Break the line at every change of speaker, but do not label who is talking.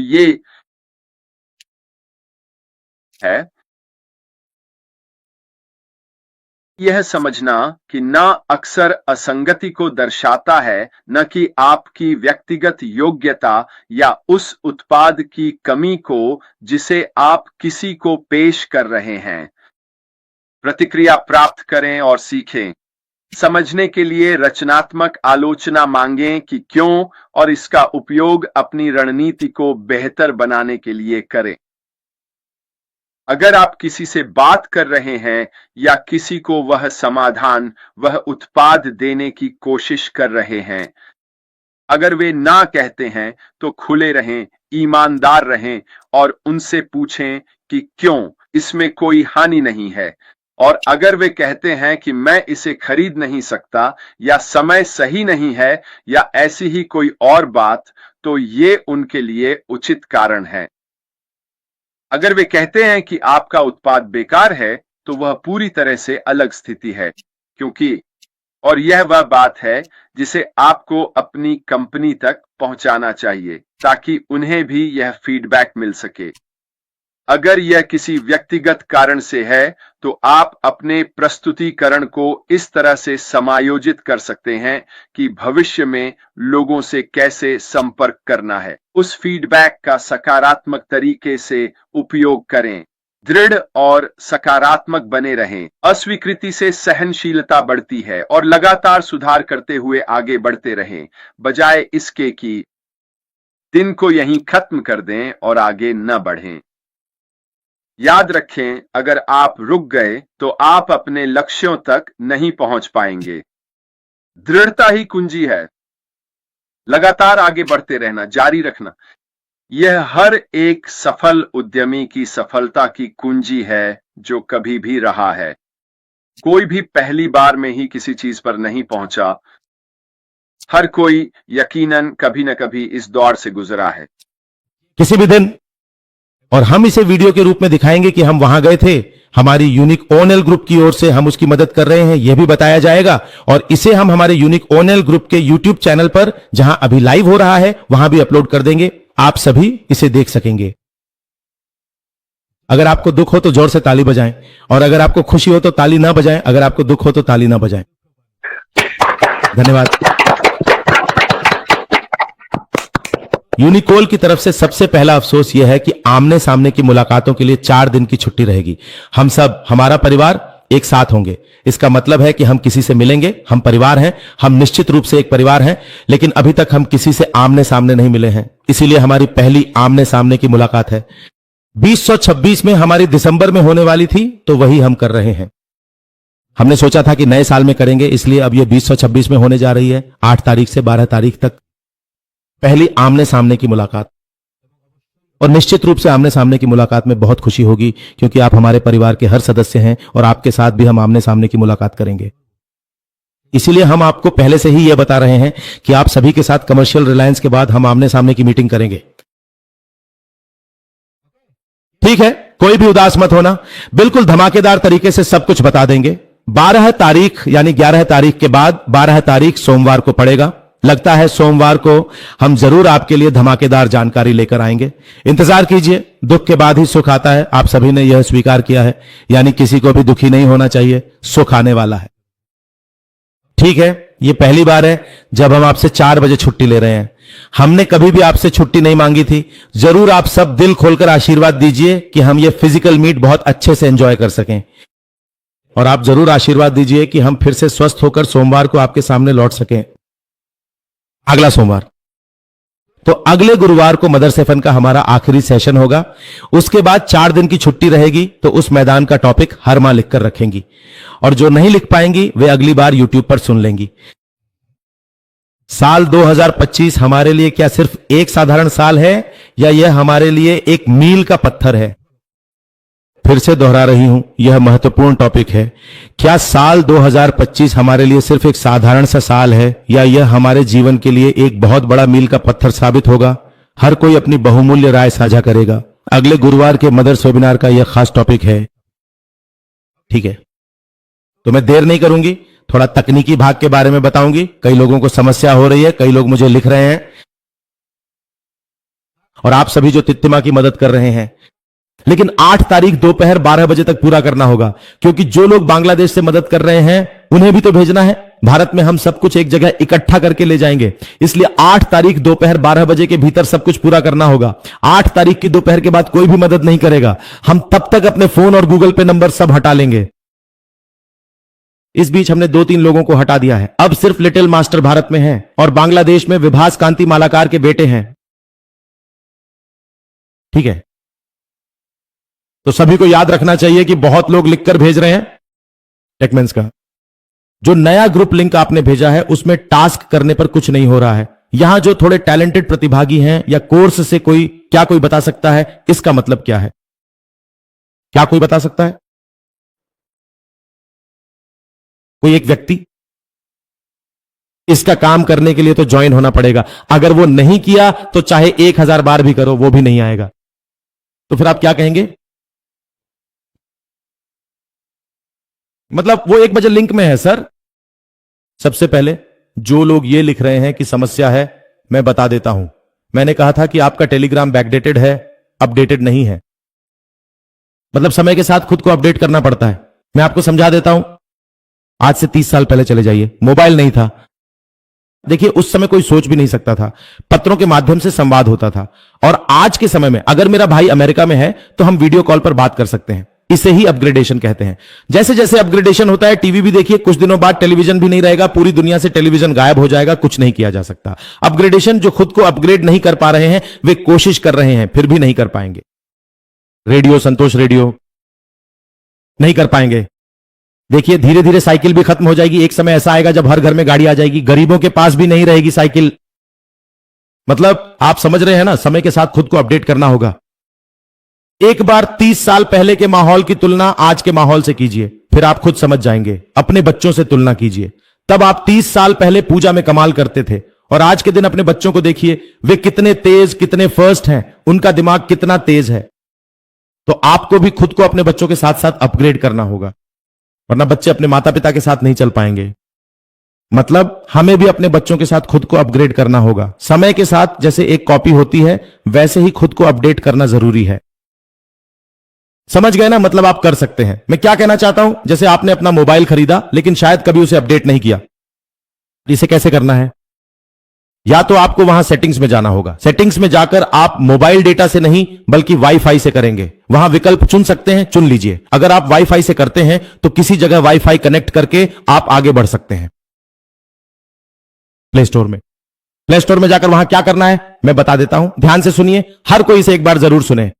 ये है यह समझना कि न अक्सर असंगति को दर्शाता है, न कि आपकी व्यक्तिगत योग्यता या उस उत्पाद की कमी को जिसे आप किसी को पेश कर रहे हैं। प्रतिक्रिया प्राप्त करें और सीखें। समझने के लिए रचनात्मक आलोचना मांगें कि क्यों, और इसका उपयोग अपनी रणनीति को बेहतर बनाने के लिए करें। अगर आप किसी से बात कर रहे हैं या किसी को वह समाधान, वह उत्पाद देने की कोशिश कर रहे हैं, अगर वे ना कहते हैं तो खुले रहें, ईमानदार रहें और उनसे पूछें कि क्यों, इसमें कोई हानि नहीं है। और अगर वे कहते हैं कि मैं इसे खरीद नहीं सकता, या समय सही नहीं है, या ऐसी ही कोई और बात, तो ये उनके लिए उचित कारण है। अगर वे कहते हैं कि आपका उत्पाद बेकार है, तो वह पूरी तरह से अलग स्थिति है, क्योंकि और यह वह बात है जिसे आपको अपनी कंपनी तक पहुंचाना चाहिए ताकि उन्हें भी यह फीडबैक मिल सके। अगर यह किसी व्यक्तिगत कारण से है, तो आप अपने प्रस्तुतिकरण को इस तरह से समायोजित कर सकते हैं कि भविष्य में लोगों से कैसे संपर्क करना है। उस फीडबैक का सकारात्मक तरीके से उपयोग करें। दृढ़ और सकारात्मक बने रहें। अस्वीकृति से सहनशीलता बढ़ती है और लगातार सुधार करते हुए आगे बढ़ते रहें, बजाय इसके कि दिन को यहीं खत्म कर दें और आगे न बढ़ें। याद रखें, अगर आप रुक गए तो आप अपने लक्ष्यों तक नहीं पहुंच पाएंगे। दृढ़ता ही कुंजी है। लगातार आगे बढ़ते रहना, जारी रखना, यह हर एक सफल उद्यमी की सफलता की कुंजी है जो कभी भी रहा है। कोई भी पहली बार में ही किसी चीज पर नहीं पहुंचा। हर कोई यकीनन कभी न कभी इस दौर से गुजरा है।
किसी भी दिन, और हम इसे वीडियो के रूप में दिखाएंगे कि हम वहां गए थे, हमारी यूनिक ओएनएल ग्रुप की ओर से हम उसकी मदद कर रहे हैं, यह भी बताया जाएगा। और इसे हम हमारे यूनिक ओएनएल ग्रुप के यूट्यूब चैनल पर, जहां अभी लाइव हो रहा है, वहां भी अपलोड कर देंगे। आप सभी इसे देख सकेंगे। अगर आपको दुख हो तो जोर से ताली बजाएं, और अगर आपको खुशी हो तो ताली ना बजाएं, अगर आपको दुख हो तो ताली ना बजाएं। धन्यवाद। यूनिकोल की तरफ से सबसे पहला अफसोस यह है कि आमने सामने की मुलाकातों के लिए 4 दिन की छुट्टी रहेगी। हम सब, हमारा परिवार एक साथ होंगे। इसका मतलब है कि हम किसी से मिलेंगे। हम परिवार हैं, हम निश्चित रूप से एक परिवार हैं, लेकिन अभी तक हम किसी से आमने सामने नहीं मिले हैं। इसीलिए हमारी पहली आमने सामने की मुलाकात है। 2026 में हमारी दिसंबर में होने वाली थी, तो वही हम कर रहे हैं। हमने सोचा था कि नए साल में करेंगे, इसलिए अब यह 2026 में होने जा रही है। 8 तारीख से 12 तारीख तक पहली आमने सामने की मुलाकात। और निश्चित रूप से आमने सामने की मुलाकात में बहुत खुशी होगी, क्योंकि आप हमारे परिवार के हर सदस्य हैं और आपके साथ भी हम आमने सामने की मुलाकात करेंगे। इसीलिए हम आपको पहले से ही यह बता रहे हैं कि आप सभी के साथ कमर्शियल रिलायंस के बाद हम आमने सामने की मीटिंग करेंगे। ठीक है, कोई भी उदास मत होना, बिल्कुल धमाकेदार तरीके से सब कुछ बता देंगे। 12 तारीख यानी 11 तारीख के बाद 12 तारीख सोमवार को पड़ेगा। लगता है सोमवार को हम जरूर आपके लिए धमाकेदार जानकारी लेकर आएंगे। इंतजार कीजिए, दुख के बाद ही सुख आता है। आप सभी ने यह स्वीकार किया है, यानी किसी को भी दुखी नहीं होना चाहिए, सुख आने वाला है। ठीक है, यह पहली बार है जब हम आपसे 4 बजे छुट्टी ले रहे हैं। हमने कभी भी आपसे छुट्टी नहीं मांगी थी। जरूर आप सब दिल खोलकर आशीर्वाद दीजिए कि हम यह फिजिकल मीट बहुत अच्छे से एंजॉय कर सकें, और आप जरूर आशीर्वाद दीजिए कि हम फिर से स्वस्थ होकर सोमवार को आपके सामने लौट सकें। अगला सोमवार, तो अगले गुरुवार को मदर सेफन का हमारा आखिरी सेशन होगा। उसके बाद 4 दिन की छुट्टी रहेगी, तो उस मैदान का टॉपिक हर मां लिखकर रखेंगी, और जो नहीं लिख पाएंगी वे अगली बार यूट्यूब पर सुन लेंगी। साल 2025 हमारे लिए क्या सिर्फ एक साधारण साल है, या यह हमारे लिए एक मील का पत्थर है? फिर से दोहरा रही हूं, यह महत्वपूर्ण टॉपिक है। क्या साल 2025 हमारे लिए सिर्फ एक साधारण सा साल है, या यह हमारे जीवन के लिए एक बहुत बड़ा मील का पत्थर साबित होगा? हर कोई अपनी बहुमूल्य राय साझा करेगा। अगले गुरुवार के मदर्स वेबिनार का यह खास टॉपिक है। ठीक है, तो मैं देर नहीं करूंगी, थोड़ा तकनीकी भाग के बारे में बताऊंगी। कई लोगों को समस्या हो रही है, कई लोग मुझे लिख रहे हैं, और आप सभी जो तित्तिमा की मदद कर रहे हैं। लेकिन 8 तारीख दोपहर 12 बजे तक पूरा करना होगा, क्योंकि जो लोग बांग्लादेश से मदद कर रहे हैं उन्हें भी तो भेजना है। भारत में हम सब कुछ एक जगह इकट्ठा करके ले जाएंगे, इसलिए 8 तारीख दोपहर 12 बजे के भीतर सब कुछ पूरा करना होगा। 8 तारीख की दोपहर के बाद कोई भी मदद नहीं करेगा। हम तब तक अपने फोन और गूगल पे नंबर सब हटा लेंगे। इस बीच हमने 2-3 लोगों को हटा दिया है। अब सिर्फ लिटिल मास्टर भारत में हैं और बांग्लादेश में विभास कांति मालाकार के बेटे हैं। ठीक है, तो सभी को याद रखना चाहिए कि बहुत लोग लिखकर भेज रहे हैं टेकमेंस का। जो नया ग्रुप लिंक आपने भेजा है उसमें टास्क करने पर कुछ नहीं हो रहा है। यहां जो थोड़े टैलेंटेड प्रतिभागी हैं या कोर्स से कोई बता सकता है इसका मतलब क्या है? क्या कोई बता सकता है? कोई एक व्यक्ति? इसका काम करने के लिए तो ज्वाइन होना पड़ेगा। अगर वो नहीं किया तो चाहे 1000 बार भी करो वो भी नहीं आएगा। तो फिर आप क्या कहेंगे? मतलब वो 1 बजे लिंक में है सर। सबसे पहले जो लोग ये लिख रहे हैं कि समस्या है, मैं बता देता हूं। मैंने कहा था कि आपका टेलीग्राम बैकडेटेड है, अपडेटेड नहीं है। मतलब समय के साथ खुद को अपडेट करना पड़ता है। मैं आपको समझा देता हूं। आज से 30 साल पहले चले जाइए, मोबाइल नहीं था। देखिए उस समय कोई सोच भी नहीं सकता था, पत्रों के माध्यम से संवाद होता था। और आज के समय में अगर मेरा भाई अमेरिका में है तो हम वीडियो कॉल पर बात कर सकते हैं। इसे ही अपग्रेडेशन कहते हैं। जैसे जैसे अपग्रेडेशन होता है, टीवी भी देखिए, कुछ दिनों बाद टेलीविजन भी नहीं रहेगा, पूरी दुनिया से टेलीविजन गायब हो जाएगा, कुछ नहीं किया जा सकता। अपग्रेडेशन जो खुद को अपग्रेड नहीं कर पा रहे हैं वे कोशिश कर रहे हैं, फिर भी नहीं कर पाएंगे। रेडियो, संतोष रेडियो नहीं कर पाएंगे। देखिए धीरे धीरे साइकिल भी खत्म हो जाएगी। एक समय ऐसा आएगा जब हर घर में गाड़ी आ जाएगी, गरीबों के पास भी नहीं रहेगी साइकिल। मतलब आप समझ रहे हैं ना, समय के साथ खुद को अपडेट करना होगा। एक बार 30 साल पहले के माहौल की तुलना आज के माहौल से कीजिए, फिर आप खुद समझ जाएंगे। अपने बच्चों से तुलना कीजिए। तब आप 30 साल पहले पूजा में कमाल करते थे और आज के दिन अपने बच्चों को देखिए, वे कितने तेज, कितने फर्स्ट हैं, उनका दिमाग कितना तेज है। तो आपको भी खुद को अपने बच्चों के साथ साथ अपग्रेड करना होगा, वरना बच्चे अपने माता पिता के साथ नहीं चल पाएंगे। मतलब हमें भी अपने बच्चों के साथ खुद को अपग्रेड करना होगा। समय के साथ जैसे एक कॉपी होती है वैसे ही खुद को अपडेट करना जरूरी है। समझ गए ना? मतलब आप कर सकते हैं। मैं क्या कहना चाहता हूं, जैसे आपने अपना मोबाइल खरीदा लेकिन शायद कभी उसे अपडेट नहीं किया। इसे कैसे करना है? या तो आपको वहां सेटिंग्स में जाना होगा। सेटिंग्स में जाकर आप मोबाइल डेटा से नहीं बल्कि वाईफाई से करेंगे। वहां विकल्प चुन सकते हैं, चुन लीजिए। अगर आप वाईफाई से करते हैं तो किसी जगह वाईफाई कनेक्ट करके आप आगे बढ़ सकते हैं। प्ले स्टोर में जाकर वहां क्या करना है मैं बता देता हूं, ध्यान से सुनिए। हर कोई इसे एक बार जरूर सुने।